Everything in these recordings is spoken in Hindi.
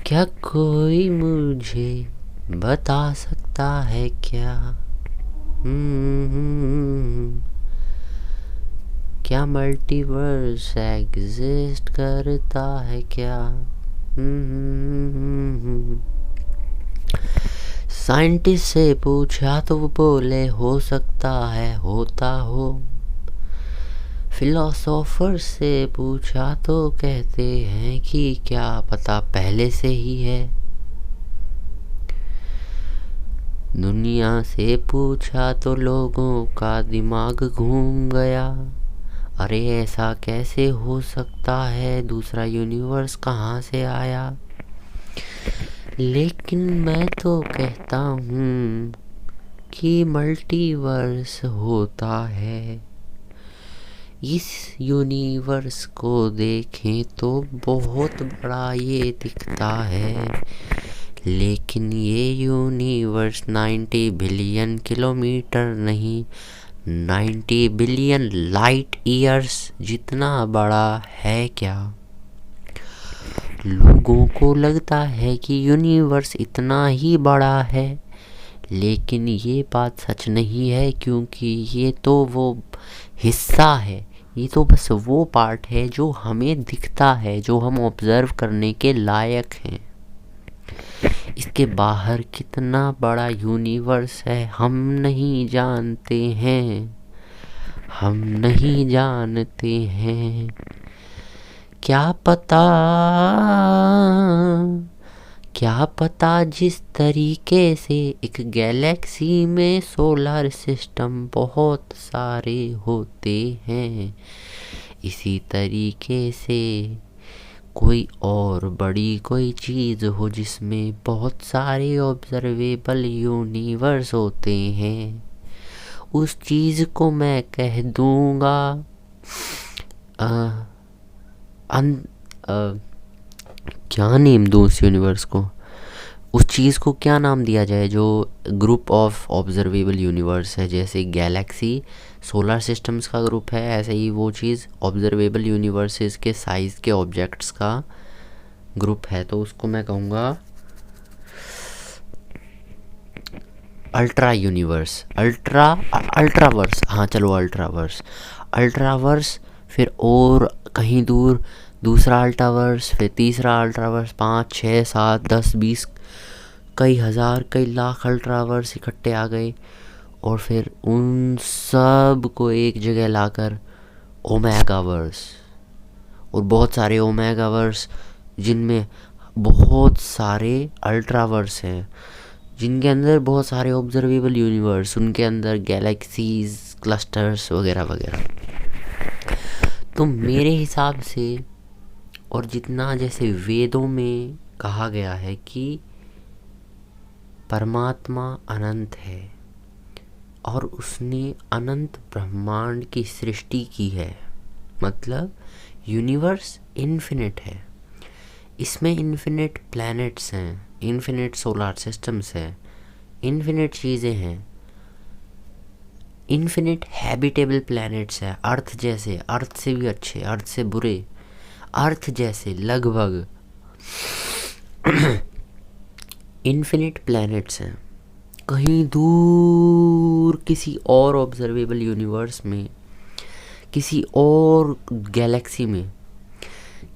क्या कोई मुझे बता सकता है क्या? हम्म, क्या मल्टीवर्स एग्जिस्ट करता है क्या? साइंटिस्ट से पूछा तो वो बोले हो सकता है होता हो। फिलोसोफर से पूछा तो कहते हैं कि क्या पता पहले से ही है। दुनिया से पूछा तो लोगों का दिमाग घूम गया। अरे ऐसा कैसे हो सकता है, दूसरा यूनिवर्स कहाँ से आया? लेकिन मैं तो कहता हूँ कि मल्टीवर्स होता है। इस यूनिवर्स को देखें तो बहुत बड़ा ये दिखता है, लेकिन ये यूनिवर्स 90 बिलियन किलोमीटर नहीं, 90 बिलियन लाइट ईयर्स जितना बड़ा है। क्या लोगों को लगता है कि यूनिवर्स इतना ही बड़ा है, लेकिन ये बात सच नहीं है, क्योंकि ये तो वो हिस्सा है, ये तो बस वो पार्ट है जो हमें दिखता है, जो हम ऑब्जर्व करने के लायक हैं। इसके बाहर कितना बड़ा यूनिवर्स है हम नहीं जानते हैं, हम नहीं जानते हैं। क्या पता, क्या पता जिस तरीके से एक गैलेक्सी में सोलर सिस्टम बहुत सारे होते हैं, इसी तरीके से कोई और बड़ी कोई चीज़ हो जिसमें बहुत सारे ऑब्जर्वेबल यूनिवर्स होते हैं, उस चीज़ को मैं कह दूंगा क्या नेम दूँ उस यूनिवर्स को? उस चीज़ को क्या नाम दिया जाए जो ग्रुप ऑफ ऑब्जर्वेबल यूनिवर्स है? जैसे गैलेक्सी सोलर सिस्टम्स का ग्रुप है, ऐसे ही वो चीज़ ऑब्जर्वेबल यूनिवर्सेस के साइज़ के ऑब्जेक्ट्स का ग्रुप है, तो उसको मैं कहूँगा अल्ट्रा यूनिवर्स, अल्ट्रावर्स। हाँ चलो अल्ट्रावर्स। फिर और कहीं दूर दूसरा अल्ट्रावर्स, फिर तीसरा अल्ट्रावर्स, 5 6 7 10 20 कई हज़ार कई लाख अल्ट्रावर्स इकट्ठे आ गए, और फिर उन सब को एक जगह लाकर ओमेगावर्स, और बहुत सारे ओमेगावर्स जिनमें बहुत सारे अल्ट्रावर्स हैं, जिनके अंदर बहुत सारे ऑब्जर्वेबल यूनिवर्स, उनके अंदर गैलेक्सीज क्लस्टर्स वगैरह वगैरह। तो मेरे हिसाब से, और जितना जैसे वेदों में कहा गया है कि परमात्मा अनंत है और उसने अनंत ब्रह्मांड की सृष्टि की है, मतलब यूनिवर्स इन्फिनिट है, इसमें इन्फिनिट प्लैनेट्स हैं, इन्फिनिट सोलर सिस्टम्स हैं, इन्फिनिट चीज़ें हैं, इन्फिनिट हैबिटेबल प्लैनेट्स हैं, अर्थ जैसे, अर्थ से भी अच्छे, अर्थ से बुरे, अर्थ जैसे लगभग इन्फिनिट प्लैनेट्स हैं। कहीं दूर किसी और ऑब्जर्वेबल यूनिवर्स में, किसी और गैलेक्सी में,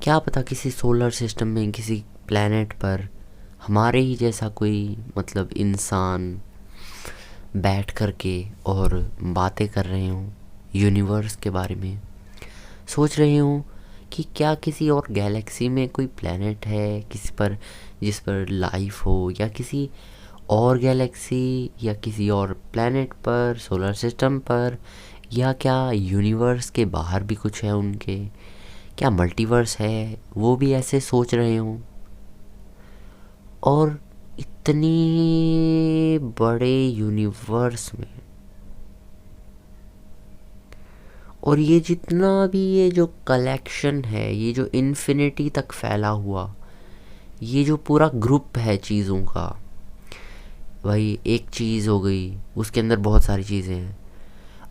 क्या पता किसी सोलर सिस्टम में, किसी प्लैनेट पर हमारे ही जैसा कोई मतलब इंसान बैठ कर के और बातें कर रहे हों यूनिवर्स के बारे में, सोच रहे हों कि क्या किसी और गैलेक्सी में कोई प्लैनेट है किसी पर जिस पर लाइफ हो, या किसी और गैलेक्सी या किसी और प्लैनेट पर, सोलर सिस्टम पर, या क्या यूनिवर्स के बाहर भी कुछ है उनके, क्या मल्टीवर्स है, वो भी ऐसे सोच रहे हों। और इतने बड़े यूनिवर्स में, और ये जितना भी ये जो कलेक्शन है, ये जो इन्फिनिटी तक फैला हुआ, ये जो पूरा ग्रुप है चीज़ों का, भाई एक चीज़ हो गई, उसके अंदर बहुत सारी चीज़ें हैं।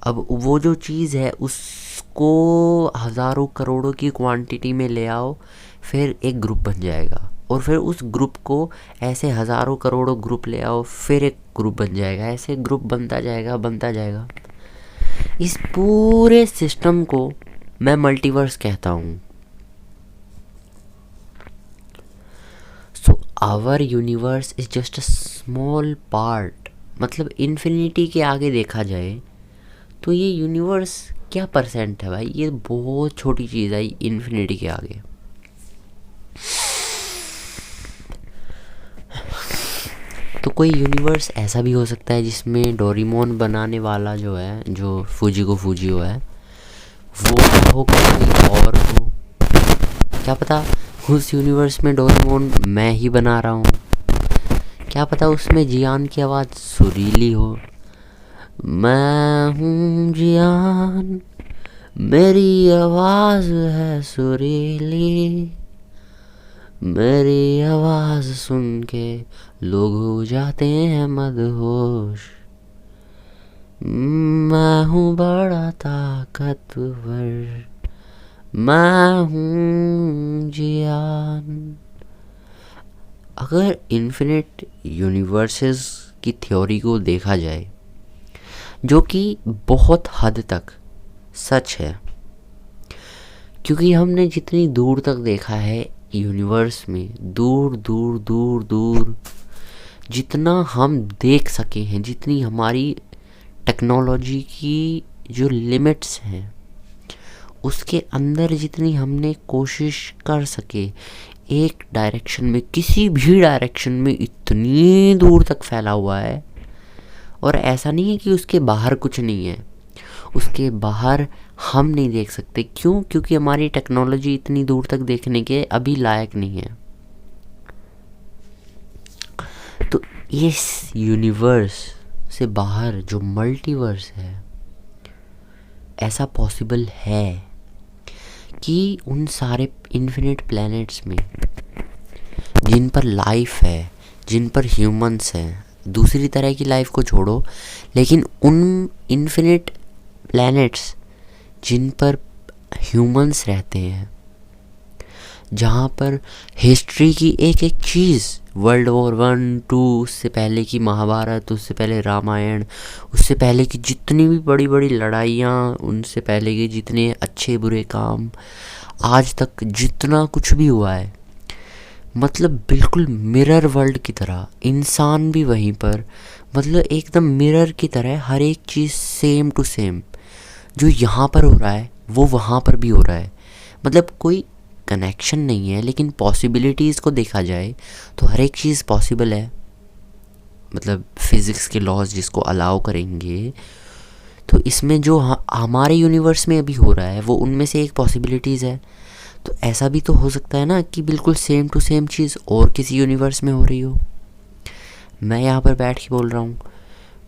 अब वो जो चीज़ है उसको हज़ारों करोड़ों की क्वांटिटी में ले आओ, फिर एक ग्रुप बन जाएगा, और फिर उस ग्रुप को ऐसे हज़ारों करोड़ों ग्रुप ले आओ, फिर एक ग्रुप बन जाएगा, ऐसे ग्रुप बनता जाएगा बनता जाएगा। इस पूरे सिस्टम को मैं मल्टीवर्स कहता हूँ। So our universe is just a small part, मतलब इन्फिनिटी के आगे देखा जाए तो ये यूनिवर्स क्या परसेंट है भाई, ये बहुत छोटी चीज़ है इन्फिनिटी के आगे। तो कोई यूनिवर्स ऐसा भी हो सकता है जिसमें डोरेमोन बनाने वाला जो है, जो फूजिको फूजियो है, वो हो कोई और हो, क्या पता उस यूनिवर्स में डोरेमोन मैं ही बना रहा हूँ, क्या पता उसमें जियान की आवाज़ सुरीली हो। मैं हूँ जियान, मेरी आवाज़ है सुरीली, मेरी आवाज़ सुन के लोग हो जाते हैं मदहोश, मैं हूँ बड़ा ताकतवर, मैं हूँ जियान। अगर इन्फिनिट यूनिवर्सेस की थ्योरी को देखा जाए, जो कि बहुत हद तक सच है, क्योंकि हमने जितनी दूर तक देखा है यूनिवर्स में, दूर दूर दूर दूर जितना हम देख सके हैं, जितनी हमारी टेक्नोलॉजी की जो लिमिट्स हैं उसके अंदर जितनी हमने कोशिश कर सके, एक डायरेक्शन में, किसी भी डायरेक्शन में इतनी दूर तक फैला हुआ है। और ऐसा नहीं है कि उसके बाहर कुछ नहीं है, उसके बाहर हम नहीं देख सकते। क्यों? क्योंकि हमारी टेक्नोलॉजी इतनी दूर तक देखने के अभी लायक नहीं है। तो इस यूनिवर्स से बाहर जो मल्टीवर्स है, ऐसा पॉसिबल है कि उन सारे इन्फिनिट प्लैनेट्स में जिन पर लाइफ है, जिन पर ह्यूमंस हैं, दूसरी तरह की लाइफ को छोड़ो, लेकिन उन इन्फिनिट प्लैनेट्स जिन पर ह्यूमंस रहते हैं, जहाँ पर हिस्ट्री की एक एक चीज़, वर्ल्ड वॉर 1, 2, उससे पहले की महाभारत, उससे पहले रामायण, उससे पहले की जितनी भी बड़ी बड़ी लड़ाइयाँ, उनसे पहले के जितने अच्छे बुरे काम, आज तक जितना कुछ भी हुआ है, मतलब बिल्कुल मिरर वर्ल्ड की तरह, इंसान भी वहीं पर, मतलब एकदम मिरर की तरह हर एक चीज़ सेम टू सेम, जो यहाँ पर हो रहा है वो वहाँ पर भी हो रहा है। मतलब कोई कनेक्शन नहीं है, लेकिन पॉसिबिलिटीज़ को देखा जाए तो हर एक चीज़ पॉसिबल है। मतलब फिज़िक्स के लॉज जिसको अलाउ करेंगे, तो इसमें जो हमारे यूनिवर्स में अभी हो रहा है वो उनमें से एक पॉसिबिलिटीज़ है। तो ऐसा भी तो हो सकता है ना कि बिल्कुल सेम टू सेम चीज़ और किसी यूनिवर्स में हो रही हो। मैं यहाँ पर बैठ के बोल रहा हूँ,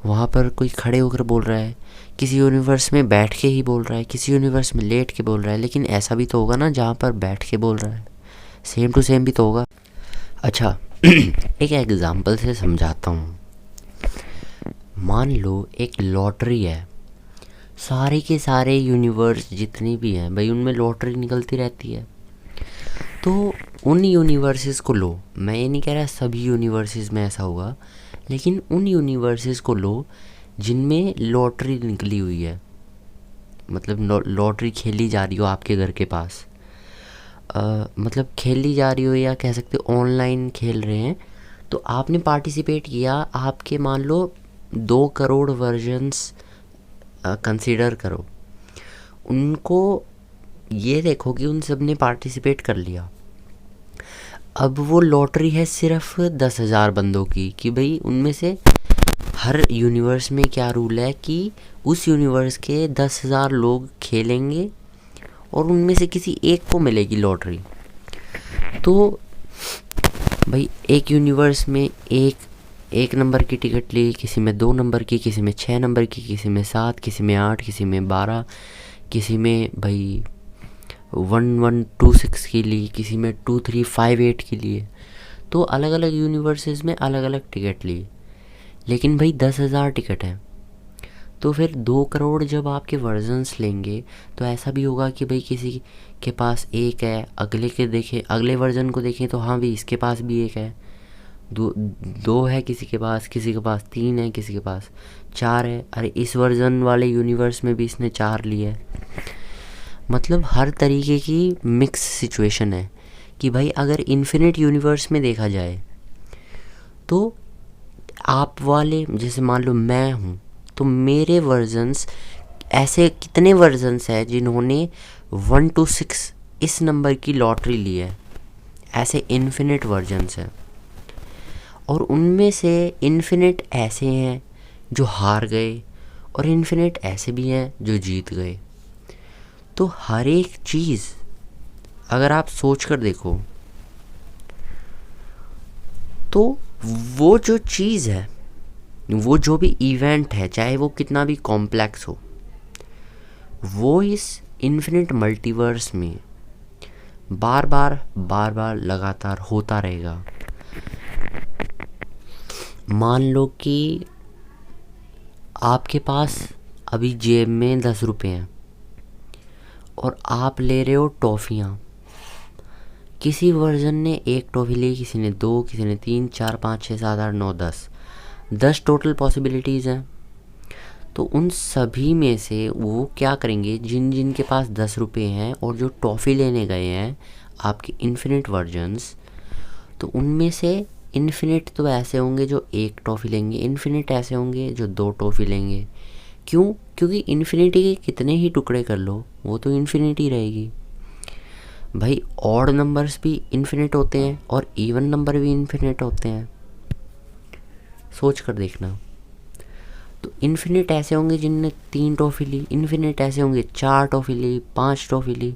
वहाँ पर कोई खड़े होकर बोल रहा है, किसी यूनिवर्स में बैठ के ही बोल रहा है, किसी यूनिवर्स में लेट के बोल रहा है, लेकिन ऐसा भी तो होगा ना जहाँ पर बैठ के बोल रहा है, सेम टू सेम भी तो होगा। अच्छा एक एग्ज़ाम्पल से समझाता हूँ। मान लो एक लॉटरी है, सारे के सारे यूनिवर्स जितनी भी हैं भाई, उनमें लॉटरी निकलती रहती है। तो उन यूनिवर्सेस को लो, मैं ये नहीं कह रहा सभी यूनिवर्सेस में ऐसा होगा, लेकिन उन यूनिवर्सेस को लो जिनमें लॉटरी निकली हुई है, मतलब लॉटरी खेली जा रही हो आपके घर के पास, मतलब खेली जा रही हो या कह सकते हो ऑनलाइन खेल रहे हैं। तो आपने पार्टिसिपेट किया, आपके मान लो 2 करोड़ वर्जन्स कंसीडर करो, उनको ये देखो कि उन सब ने पार्टिसिपेट कर लिया। अब वो लॉटरी है सिर्फ 10,000 बंदों की, कि भाई उनमें से हर यूनिवर्स में क्या रूल है कि उस यूनिवर्स के 10,000 लोग खेलेंगे और उनमें से किसी एक को मिलेगी लॉटरी। तो भाई एक यूनिवर्स में एक नंबर की टिकट ली, किसी में 2 नंबर की, किसी में 6 नंबर की, किसी में 7, किसी में 8, किसी में 12, किसी में भाई 1126 की ली, किसी में 2358 की लिए। तो अलग अलग यूनिवर्सेस में अलग अलग टिकट ली, लेकिन भाई 10,000 टिकट है। तो फिर 2 करोड़ जब आपके वर्जन्स लेंगे तो ऐसा भी होगा कि भाई किसी के पास एक है, अगले के देखें, अगले वर्जन को देखें तो हाँ भी इसके पास भी एक है, दो है किसी के पास 3 है, किसी के पास 4 है, अरे इस वर्जन वाले यूनिवर्स में भी इसने 4 लिए है। मतलब हर तरीके की मिक्स सिचुएशन है कि भाई अगर इन्फिनिट यूनिवर्स में देखा जाए तो आप वाले, जैसे मान लो मैं हूँ, तो मेरे वर्जन्स, ऐसे कितने वर्जन्स हैं जिन्होंने 1 to 6 इस नंबर की लॉटरी ली है, ऐसे इन्फिनिट वर्जन्स हैं। और उनमें से इन्फिनिट ऐसे हैं जो हार गए और इन्फिनिट ऐसे भी हैं जो जीत गए। तो हर एक चीज़ अगर आप सोच कर देखो तो वो जो चीज़ है, वो जो भी इवेंट है, चाहे वो कितना भी कॉम्प्लेक्स हो, वो इस इन्फिनिट मल्टीवर्स में बार बार लगातार होता रहेगा। मान लो कि आपके पास अभी जेब में 10 रुपये हैं और आप ले रहे हो टॉफ़ियाँ। किसी वर्जन ने 1 टॉफ़ी ली, किसी ने 2, किसी ने 3, 4, 5, 6, 7, 8, 9, 10 टोटल पॉसिबिलिटीज़ हैं। तो उन सभी में से वो क्या करेंगे, जिन जिन के पास 10 रुपये हैं और जो टॉफ़ी लेने गए हैं आपके इन्फिनिट वर्जन्स, तो उनमें से इन्फिनिट तो ऐसे होंगे जो 1 टॉफ़ी लेंगे, इन्फिनिट ऐसे होंगे जो 2 टॉफ़ी लेंगे। क्यों? क्योंकि इन्फिनिटी के कितने ही टुकड़े कर लो वो तो इन्फिनिटी रहेगी। भाई ऑड नंबर्स भी इन्फिनिट होते हैं और इवन नंबर भी इन्फिनिट होते हैं, सोच कर देखना। तो इन्फिनिट ऐसे होंगे जिनने 3 टॉफ़ी ली, इन्फिनिट ऐसे होंगे 4 टॉफ़ी ली, 5 टॉफ़ी ली।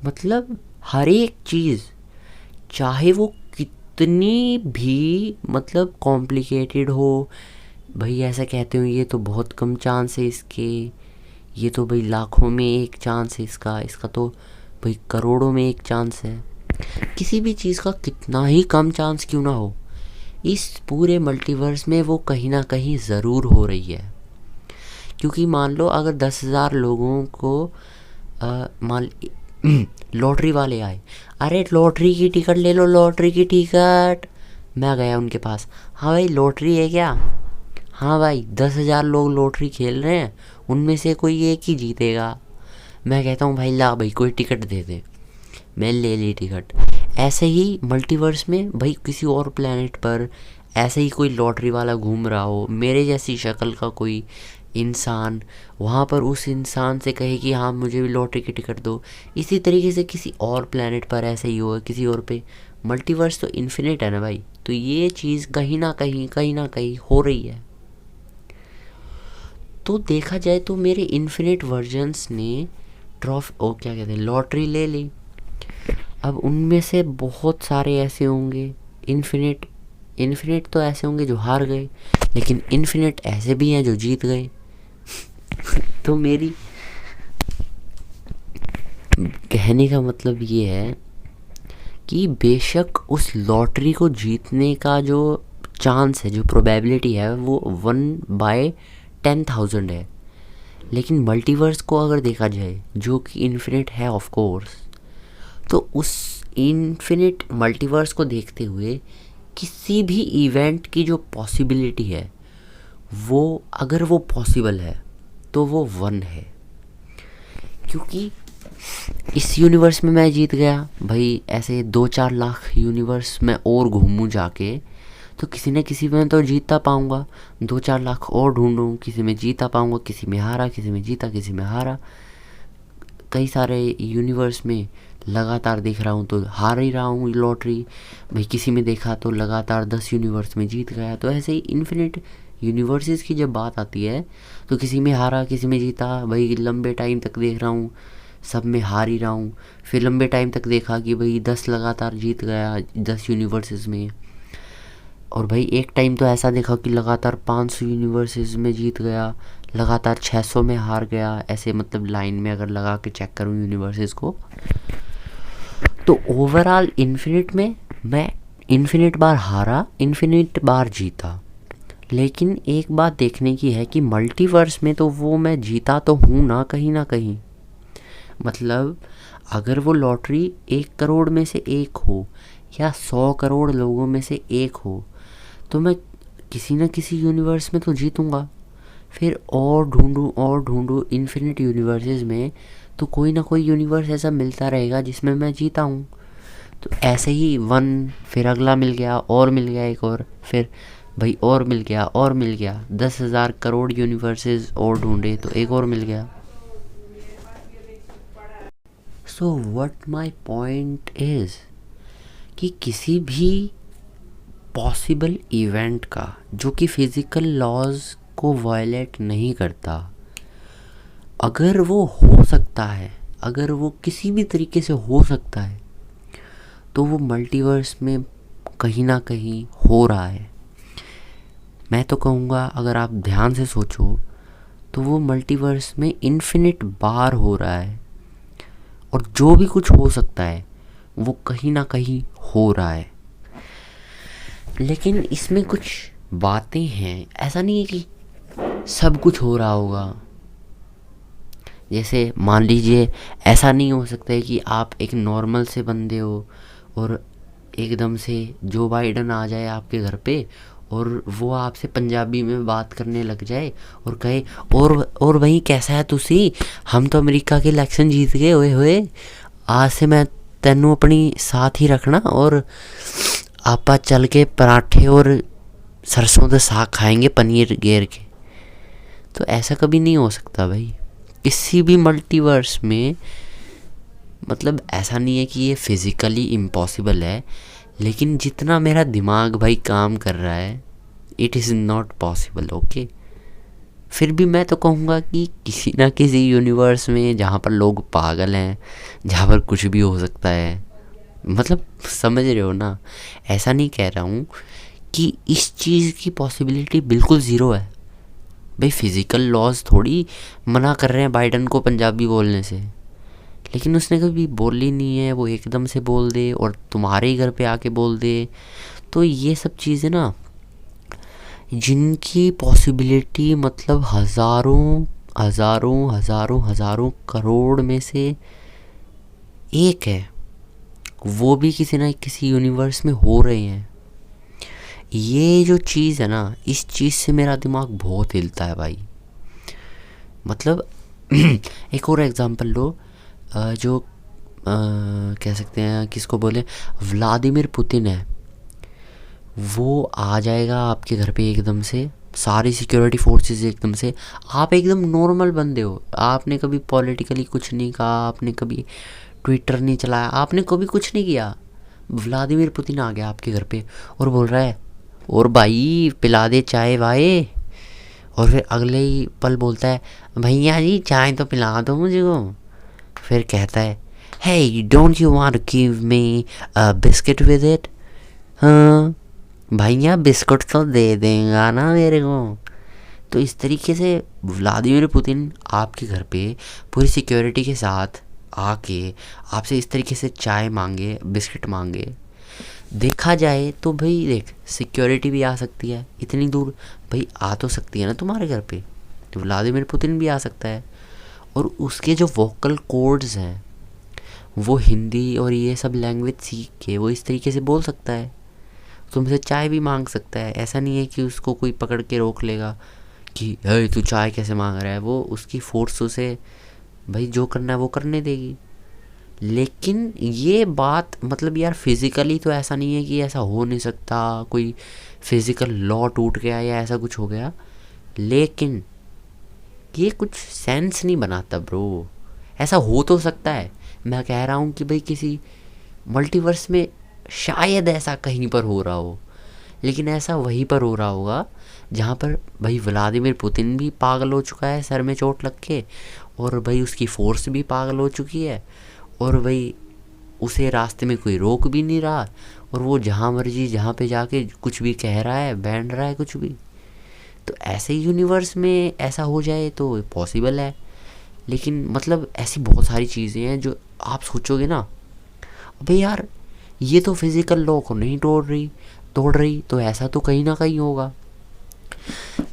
मतलब हर एक चीज़, चाहे वो कितनी भी मतलब कॉम्प्लिकेटेड हो, भाई ऐसा कहते हो ये तो बहुत कम चांस है इसके, ये तो भाई लाखों में एक चांस है इसका तो भाई करोड़ों में एक चांस है। किसी भी चीज़ का कितना ही कम चांस क्यों ना हो, इस पूरे मल्टीवर्स में वो कहीं ना कहीं ज़रूर हो रही है। क्योंकि मान लो अगर 10,000 लोगों को मान लॉटरी वाले आए, अरे लॉटरी की टिकट ले लो, लॉटरी की टिकट। मैं गया उनके पास, हाँ भाई लॉटरी है क्या? हाँ भाई 10,000 लोग लॉटरी खेल रहे हैं, उनमें से कोई एक ही जीतेगा। मैं कहता हूँ भाई ला भाई कोई टिकट दे दे, मैं ले ली टिकट। ऐसे ही मल्टीवर्स में भाई किसी और प्लेनेट पर ऐसे ही कोई लॉटरी वाला घूम रहा हो, मेरे जैसी शक्ल का कोई इंसान, वहाँ पर उस इंसान से कहे कि हाँ मुझे भी लॉटरी की टिकट दो। इसी तरीके से किसी और प्लेनेट पर ऐसे ही हो, किसी और पे। मल्टीवर्स तो इन्फिनिट है ना भाई, तो ये चीज़ कहीं ना कहीं हो रही है। तो देखा जाए तो मेरे इन्फिनिट वर्जन्स ने क्या कहते हैं, लॉटरी ले ली। अब उनमें से बहुत सारे ऐसे होंगे इन्फिनिट तो ऐसे होंगे जो हार गए, लेकिन इन्फिनिट ऐसे भी हैं जो जीत गए। तो मेरी कहने का मतलब ये है कि बेशक उस लॉटरी को जीतने का जो चांस है, जो प्रोबेबिलिटी है, वो 1/10,000 है। लेकिन मल्टीवर्स को अगर देखा जाए जो कि इन्फिनिट है ऑफ कोर्स, तो उस इन्फिनिट मल्टीवर्स को देखते हुए किसी भी इवेंट की जो पॉसिबिलिटी है, वो अगर वो पॉसिबल है तो वो 1 है। क्योंकि इस यूनिवर्स में मैं जीत गया भाई, ऐसे 2-4 लाख यूनिवर्स में और घूमूं जाके तो किसी न किसी में तो जीतता पाऊँगा। 2-4 लाख और ढूंढूँ, किसी में जीता पाऊँगा, किसी में हारा, किसी में जीता, किसी में हारा। कई सारे यूनिवर्स में लगातार देख रहा हूँ तो हार ही रहा हूँ लॉटरी भाई, किसी में देखा तो लगातार 10 यूनिवर्स में जीत गया। तो ऐसे ही इन्फिनिट यूनिवर्सेस की जब बात आती है तो किसी में हारा, किसी में जीता भाई। लंबे टाइम तक देख रहा हूँ सब में हार ही रहा हूँ, फिर लंबे टाइम तक देखा कि भाई 10 लगातार जीत गया 10 यूनिवर्सेस में। और भाई एक टाइम तो ऐसा देखा कि लगातार 500 यूनिवर्सेस में जीत गया, लगातार 600 में हार गया। ऐसे मतलब लाइन में अगर लगा के चेक करूँ यूनिवर्सेस को, तो ओवरऑल इन्फिनिट में मैं इन्फिनिट बार हारा, इन्फिनिट बार जीता। लेकिन एक बात देखने की है कि मल्टीवर्स में तो वो मैं जीता तो हूँ ना कहीं। मतलब अगर वो लॉटरी 1 करोड़ में से एक हो या 100 करोड़ लोगों में से एक हो, तो मैं किसी न किसी यूनिवर्स में तो जीतूँगा। फिर और ढूंढूँ इन्फिनिट यूनिवर्सेस में, तो कोई ना कोई यूनिवर्स ऐसा मिलता रहेगा जिसमें मैं जीता हूँ। तो ऐसे ही 1, फिर अगला मिल गया, और मिल गया एक और, फिर भाई और मिल गया, और मिल गया, 10,000 करोड़ यूनिवर्सेस और ढूंढे तो एक और मिल गया। So what my point is कि किसी भी पॉसिबल इवेंट का जो कि फिज़िकल लॉज को वायलेट नहीं करता, अगर वो हो सकता है, अगर वो किसी भी तरीके से हो सकता है, तो वो मल्टीवर्स में कहीं ना कहीं हो रहा है। मैं तो कहूँगा अगर आप ध्यान से सोचो तो वो मल्टीवर्स में इन्फिनिट बार हो रहा है, और जो भी कुछ हो सकता है वो कहीं ना कहीं हो रहा है। लेकिन इसमें कुछ बातें हैं, ऐसा नहीं है कि सब कुछ हो रहा होगा। जैसे मान लीजिए ऐसा नहीं हो सकता है कि आप एक नॉर्मल से बंदे हो और एकदम से जो बाइडन आ जाए आपके घर पे और वो आपसे पंजाबी में बात करने लग जाए और कहे और वही कैसा है तुसी, हम तो अमेरिका के इलेक्शन जीत गए, ओए होए आज से मैं तेनू अपनी साथ ही रखना और आपा चल के पराठे और सरसों का साग खाएंगे पनीर गेर के। तो ऐसा कभी नहीं हो सकता भाई किसी भी मल्टीवर्स में। मतलब ऐसा नहीं है कि ये फिज़िकली इम्पॉसिबल है, लेकिन जितना मेरा दिमाग भाई काम कर रहा है, it is not possible. Okay, फिर भी मैं तो कहूँगा कि किसी ना किसी यूनिवर्स में जहाँ पर लोग पागल हैं, जहाँ पर कुछ भी हो सकता है, मतलब समझ रहे हो ना। ऐसा नहीं कह रहा हूँ कि इस चीज़ की पॉसिबिलिटी बिल्कुल ज़ीरो है। भाई फिज़िकल लॉज थोड़ी मना कर रहे हैं बाइडन को पंजाबी बोलने से, लेकिन उसने कभी बोली नहीं है, वो एकदम से बोल दे और तुम्हारे ही घर पे आके बोल दे। तो ये सब चीज़ें ना जिनकी पॉसिबिलिटी मतलब हज़ारों हज़ारों हज़ारों हज़ारों करोड़ में से एक है, वो भी किसी ना किसी यूनिवर्स में हो रहे हैं। ये जो चीज़ है ना, इस चीज़ से मेरा दिमाग बहुत हिलता है भाई। मतलब एक और एग्ज़ाम्पल लो, जो कह सकते हैं किसको बोले, व्लादिमीर पुतिन है, वो आ जाएगा आपके घर पे एकदम से, सारी सिक्योरिटी फोर्सेस एकदम से। आप एकदम नॉर्मल बंदे हो, आपने कभी पॉलिटिकली कुछ नहीं कहा, आपने कभी ट्विटर नहीं चलाया, आपने कभी कुछ नहीं किया। व्लादिमीर पुतिन आ गया आपके घर पे और बोल रहा है और भाई पिला दे चाय वाय, और फिर अगले ही पल बोलता है भैया जी चाय तो पिला दो मुझे को। फिर कहता है hey don't you want to give me a biscuit with it. हाँ भैया बिस्कुट तो दे देगा ना मेरे को। तो इस तरीके से व्लादिमीर पुतिन आपके घर पे पूरी सिक्योरिटी के साथ आके आपसे इस तरीके से चाय मांगे, बिस्किट मांगे। देखा जाए तो भाई देख, सिक्योरिटी भी आ सकती है इतनी दूर, भाई आ तो सकती है ना तुम्हारे घर पे, तो व्लादिमीर पुतिन भी आ सकता है। और उसके जो वोकल कोड्स हैं वो हिंदी और ये सब लैंग्वेज सीख के वो इस तरीके से बोल सकता है, तुमसे चाय भी मांग सकता है। ऐसा नहीं है कि उसको कोई पकड़ के रोक लेगा कि अरे तू चाय कैसे मांग रहा है, वो उसकी फोर्स उसे भाई जो करना है वो करने देगी। लेकिन ये बात मतलब यार फिज़िकली तो ऐसा नहीं है कि ऐसा हो नहीं सकता, कोई फिज़िकल लॉ टूट गया या ऐसा कुछ हो गया, लेकिन ये कुछ सेंस नहीं बनाता ब्रो। ऐसा हो तो सकता है, मैं कह रहा हूँ कि भाई किसी मल्टीवर्स में शायद ऐसा कहीं पर हो रहा हो, लेकिन ऐसा वहीं पर हो रहा होगा जहाँ पर भाई व्लादिमीर पुतिन भी पागल हो चुका है सर में चोट लग के, और भाई उसकी फोर्स भी पागल हो चुकी है, और भाई उसे रास्ते में कोई रोक भी नहीं रहा, और वो जहाँ मर्जी जहाँ पे जाके कुछ भी कह रहा है, बैन रहा है कुछ भी। तो ऐसे यूनिवर्स में ऐसा हो जाए तो पॉसिबल है। लेकिन मतलब ऐसी बहुत सारी चीज़ें हैं जो आप सोचोगे ना, अबे यार ये तो फिज़िकल लॉ को नहीं तोड़ रही, तो ऐसा तो कहीं ना कहीं होगा।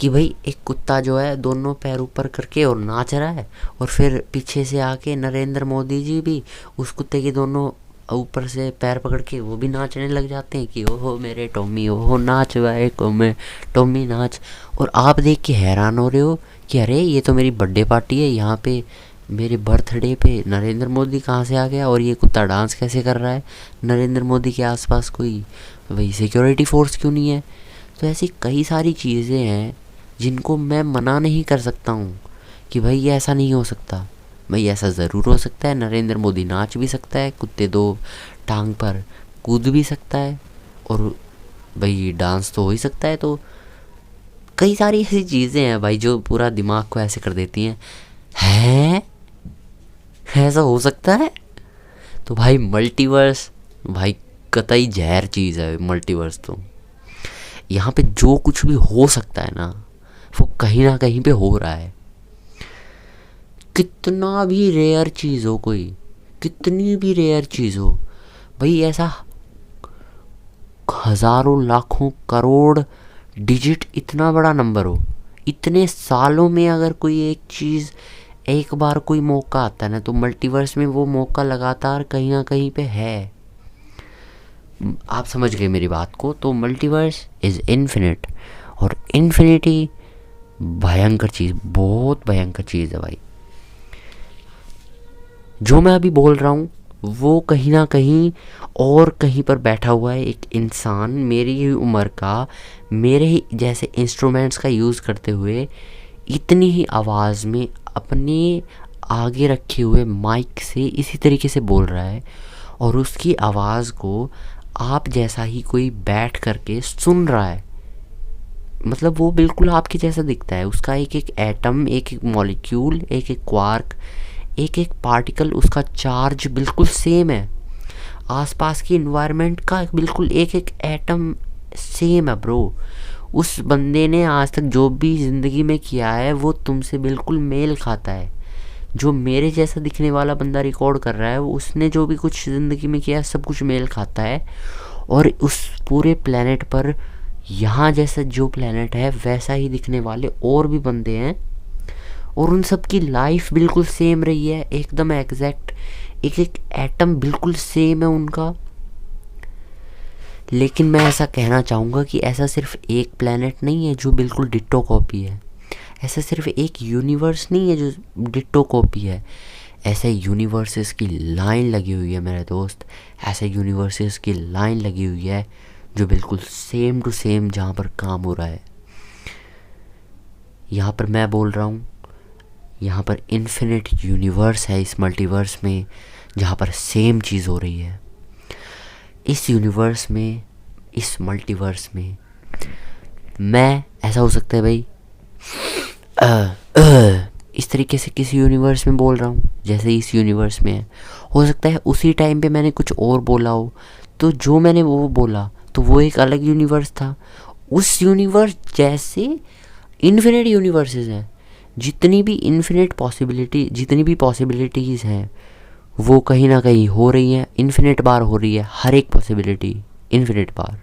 कि भाई एक कुत्ता जो है दोनों पैर ऊपर करके और नाच रहा है, और फिर पीछे से आके नरेंद्र मोदी जी भी उस कुत्ते के दोनों ऊपर से पैर पकड़ के वो भी नाचने लग जाते हैं कि ओहो मेरे टॉमी, ओहो नाच भाई मैं टॉमी नाच। और आप देख के हैरान हो रहे हो कि अरे ये तो मेरी बर्थडे पार्टी है, यहाँ पे मेरे बर्थडे पे नरेंद्र मोदी कहाँ से आ गया और ये कुत्ता डांस कैसे कर रहा है, नरेंद्र मोदी के आसपास कोई भाई सिक्योरिटी फोर्स क्यों नहीं है। तो ऐसी कई सारी चीज़ें हैं जिनको मैं मना नहीं कर सकता हूँ कि भाई ये ऐसा नहीं हो सकता। भाई ऐसा ज़रूर हो सकता है, नरेंद्र मोदी नाच भी सकता है, कुत्ते दो टांग पर कूद भी सकता है, और भाई डांस तो हो ही सकता है। तो कई सारी ऐसी चीज़ें हैं भाई जो पूरा दिमाग को ऐसे कर देती हैं ऐसा हो सकता है। तो भाई मल्टीवर्स भाई कतई जहर चीज़ है मल्टीवर्स। तो यहाँ पे जो कुछ भी हो सकता है ना वो कहीं ना कहीं पे हो रहा है। कितना भी रेयर चीज़ हो, कोई कितनी भी रेयर चीज़ हो भाई, ऐसा हज़ारों लाखों करोड़ डिजिट इतना बड़ा नंबर हो, इतने सालों में अगर कोई एक चीज़ एक बार कोई मौका आता है ना, तो मल्टीवर्स में वो मौका लगातार कहीं ना कहीं पे है। आप समझ गए मेरी बात को। तो मल्टीवर्स इज़ इन्फिनिट, और इन्फिनिटी भयंकर चीज़, बहुत भयंकर चीज़ है भाई। जो मैं अभी बोल रहा हूँ वो कहीं ना कहीं और कहीं पर बैठा हुआ है एक इंसान मेरी ही उम्र का, मेरे ही जैसे इंस्ट्रूमेंट्स का यूज़ करते हुए इतनी ही आवाज़ में अपने आगे रखे हुए माइक से इसी तरीके से बोल रहा है, और उसकी आवाज़ को आप जैसा ही कोई बैठ करके सुन रहा है। मतलब वो बिल्कुल आपके जैसा दिखता है, उसका एक एक एटम, एक एक मॉलिक्यूल, एक एक क्वार्क, एक एक पार्टिकल, उसका चार्ज बिल्कुल सेम है। आसपास की इन्वायरमेंट का बिल्कुल एक एक एटम सेम है ब्रो। उस बंदे ने आज तक जो भी ज़िंदगी में किया है वो तुमसे बिल्कुल मेल खाता है। जो मेरे जैसा दिखने वाला बंदा रिकॉर्ड कर रहा है वो उसने जो भी कुछ ज़िंदगी में किया है सब कुछ मेल खाता है। और उस पूरे प्लेनेट पर यहाँ जैसा जो प्लेनेट है वैसा ही दिखने वाले और भी बंदे हैं, और उन सब की लाइफ बिल्कुल सेम रही है, एकदम एग्जैक्ट, एक एक एटम बिल्कुल सेम है उनका। लेकिन मैं ऐसा कहना चाहूँगा कि ऐसा सिर्फ एक प्लेनेट नहीं है जो बिल्कुल डिट्टो कॉपी है, ऐसा सिर्फ एक यूनिवर्स नहीं है जो डिट्टो कॉपी है, ऐसे यूनिवर्सेस की लाइन लगी हुई है मेरे दोस्त। ऐसे यूनिवर्सेस की लाइन लगी हुई है जो बिल्कुल सेम टू सेम जहाँ पर काम हो रहा है। यहाँ पर मैं बोल रहा हूँ, यहाँ पर इन्फिनिट यूनिवर्स है इस मल्टीवर्स में जहाँ पर सेम चीज़ हो रही है। इस यूनिवर्स में, इस मल्टीवर्स में मैं ऐसा हो सकता है भाई इस तरीके से किसी यूनिवर्स में बोल रहा हूँ जैसे इस यूनिवर्स में है। हो सकता है उसी टाइम पे मैंने कुछ और बोला हो, तो जो मैंने वो बोला तो वो एक अलग यूनिवर्स था। उस यूनिवर्स जैसे इन्फिनिट यूनिवर्सेस हैं, जितनी भी इन्फिनिट पॉसिबिलिटी, जितनी भी पॉसिबिलिटीज़ हैं वो कहीं ना कहीं हो रही हैं, इन्फिनिट बार हो रही है हर एक पॉसिबिलिटी, इन्फिनिट बार।